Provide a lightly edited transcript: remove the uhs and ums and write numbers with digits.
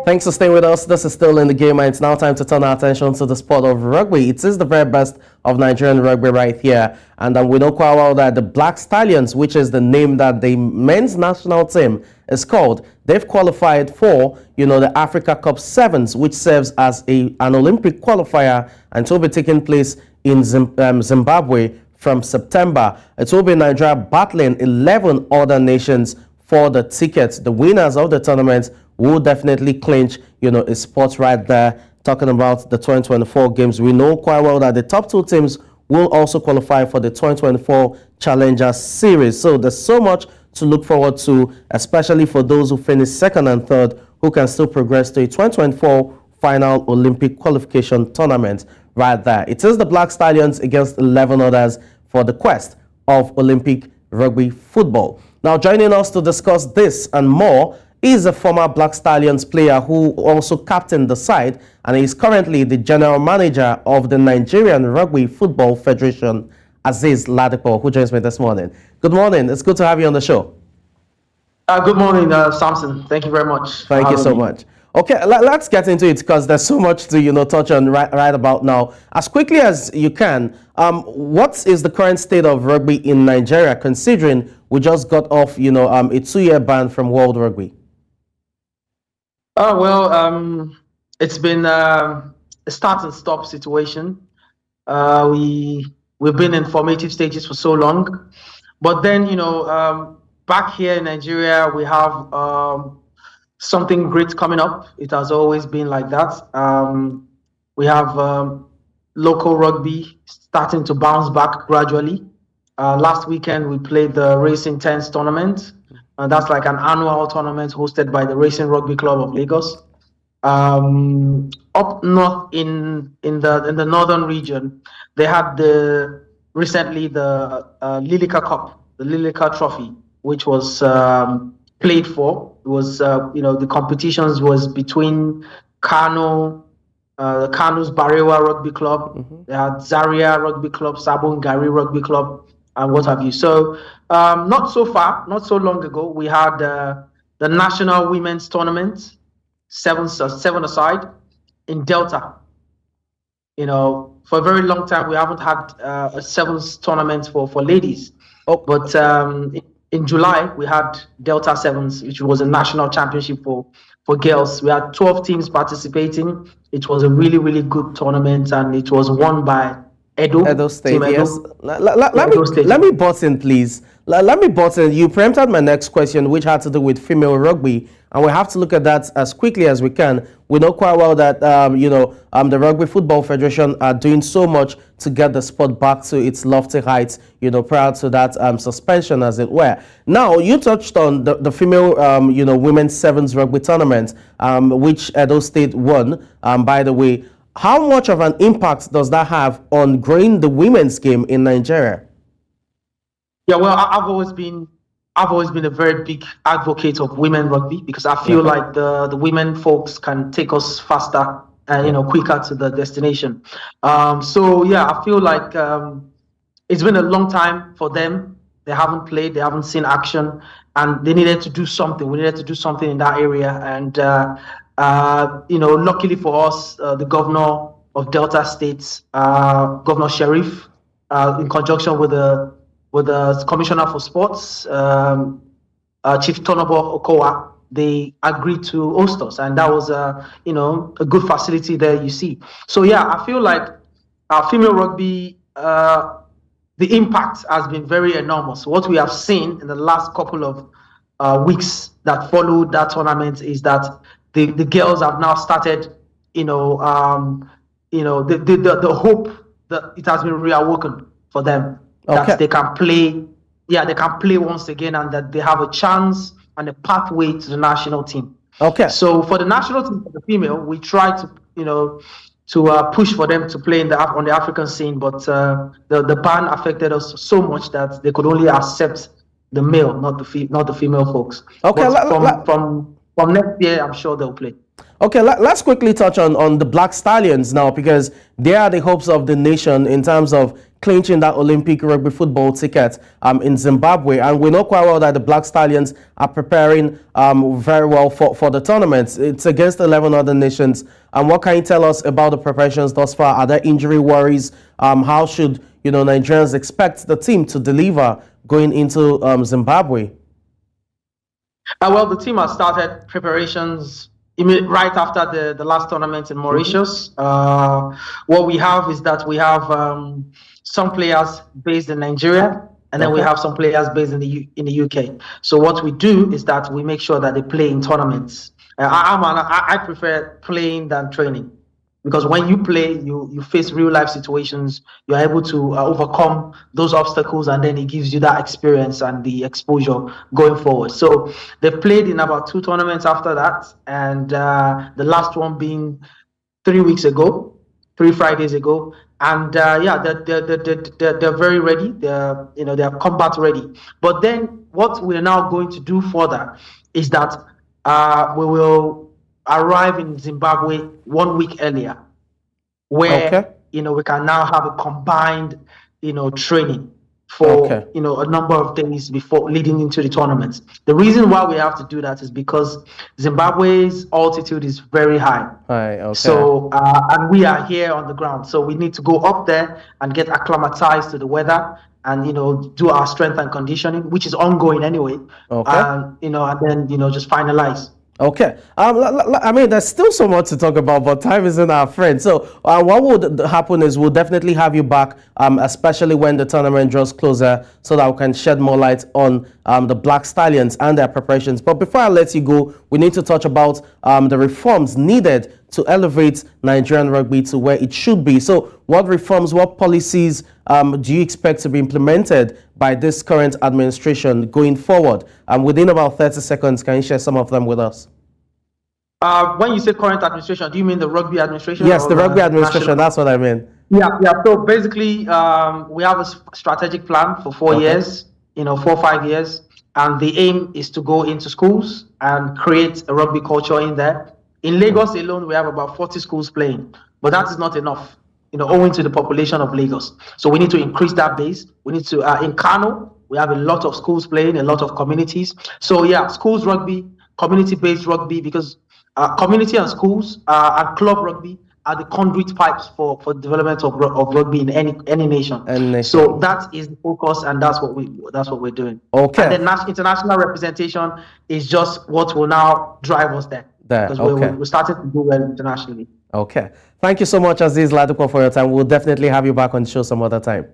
Thanks for staying with us. This is still in the game, and it's now time to turn our attention to the sport of rugby. It is the very best of Nigerian rugby right here. And we know quite well that the Black Stallions, which is the name that the men's national team is called, they've qualified for, the Africa Cup Sevens, which serves as an Olympic qualifier, and it will be taking place in Zimbabwe from September. It will be Nigeria battling 11 other nations for the tickets. The winners of the tournament will definitely clinch, a spot right there. Talking about the 2024 games, we know quite well that the top two teams will also qualify for the 2024 Challenger Series. So there's so much to look forward to, especially for those who finish second and third, who can still progress to a 2024 final Olympic qualification tournament right there. It is the Black Stallions against 11 others for the quest of Olympic rugby football. Now, joining us to discuss this and more is a former Black Stallions player who also captained the side, and is currently the general manager of the Nigerian Rugby Football Federation, Azeez Ladipo, who joins me this morning. Good morning. It's good to have you on the show. Good morning, Samson. Thank you very much. Thank you so much. Okay, let's get into it because there's so much to touch on right about now. As quickly as you can, what is the current state of rugby in Nigeria, considering we just got off a 2-year ban from World Rugby? Oh well, it's been a start and stop situation. We've been in formative stages for so long, but then back here in Nigeria we have something great coming up. It has always been like that. We have local rugby starting to bounce back gradually. Last weekend we played the Racing Tens tournament. That's like an annual tournament hosted by the Racing Rugby Club of Lagos. Up north in the northern region, they had recently the Lilica Cup, the Lilica Trophy, which was played for. It was the competitions was between Kano, Kano's Barewa Rugby Club, they had Zaria Rugby Club, Sabon Gari Rugby Club, and what have you. So not so long ago, we had the National Women's Tournament, seven aside, in Delta. For a very long time, we haven't had a sevens tournament for ladies. But in July, we had Delta Sevens, which was a national championship for girls. We had 12 teams participating. It was a really, really good tournament, and it was won by Edo State, yes. Let me butt in, please. Let me butt in. You preempted my next question, which had to do with female rugby, and we have to look at that as quickly as we can. We know quite well that the Rugby Football Federation are doing so much to get the sport back to its lofty heights, prior to that suspension, as it were. Now, you touched on the female, women's sevens rugby tournament, which Edo State won, by the way. How much of an impact does that have on growing the women's game in Nigeria? Yeah, well, I've always been a very big advocate of women rugby, because I feel like the women folks can take us faster and quicker to the destination. So yeah, I feel like it's been a long time for them. They haven't played, they haven't seen action, and they needed to do something. We needed to do something in that area, and luckily for us, the governor of Delta State, Governor Sheriff, in conjunction with the Commissioner for Sports, Chief Tonobo Okowa, they agreed to host us, and that was a good facility there, you see. So yeah, I feel like female rugby, the impact has been very enormous. What we have seen in the last couple of weeks that followed that tournament is that the girls have now started, the hope that it has been reawoken for them, that they can play, they can play once again, and that they have a chance and a pathway to the national team. Okay. So for the national team, for the female, we try to, push for them to play on the African scene, but the ban affected us so much that they could only accept the male, not the female folks. Okay. From next year, I'm sure they'll play. Okay, let's quickly touch on the Black Stallions now, because they are the hopes of the nation in terms of clinching that Olympic rugby football ticket in Zimbabwe. And we know quite well that the Black Stallions are preparing very well for the tournament. It's against 11 other nations. And what can you tell us about the preparations thus far? Are there injury worries? How should Nigerians expect the team to deliver going into Zimbabwe? Well, the team has started preparations right after the last tournament in Mauritius. What we have is that we have some players based in Nigeria, and then we have some players based in the UK. So what we do is that we make sure that they play in tournaments. I prefer playing than training, because when you play, you face real life situations. You're able to overcome those obstacles, and then it gives you that experience and the exposure going forward. So they've played in about 2 tournaments after that, and the last one being 3 weeks ago, 3 Fridays ago. And yeah, they're very ready. They're combat ready. But then what we're now going to do further is that we will arrive in Zimbabwe 1 week earlier, where we can now have a combined training for a number of days before leading into the tournament. The reason why we have to do that is because Zimbabwe's altitude is very high. So and we are here on the ground, so we need to go up there and get acclimatized to the weather, and do our strength and conditioning, which is ongoing anyway. And then just finalize. Okay. I mean, there's still so much to talk about, but time isn't our friend. So what would happen is we'll definitely have you back, especially when the tournament draws closer, so that we can shed more light on the Black Stallions and their preparations. But before I let you go, we need to touch about the reforms needed to elevate Nigerian rugby to where it should be. So what reforms, what policies do you expect to be implemented by this current administration going forward? Within about 30 seconds, can you share some of them with us? When you say current administration, do you mean the rugby administration? Yes, the rugby administration, that's what I mean. Yeah. So basically, we have a strategic plan for 4 years, 4 or 5 years. And the aim is to go into schools and create a rugby culture in there. In Lagos alone, we have about 40 schools playing, but that is not enough, owing to the population of Lagos. So we need to increase that base. We need to, in Kano, we have a lot of schools playing, a lot of communities. So yeah, schools rugby, community-based rugby, because community and schools and club rugby are the conduit pipes for development of rugby in any nation. So that is the focus, and that's what we're doing. Okay. And then international representation is just what will now drive us there. Because we're starting to do well internationally. Okay. Thank you so much, Azeez Ladipo, for your time. We'll definitely have you back on the show some other time.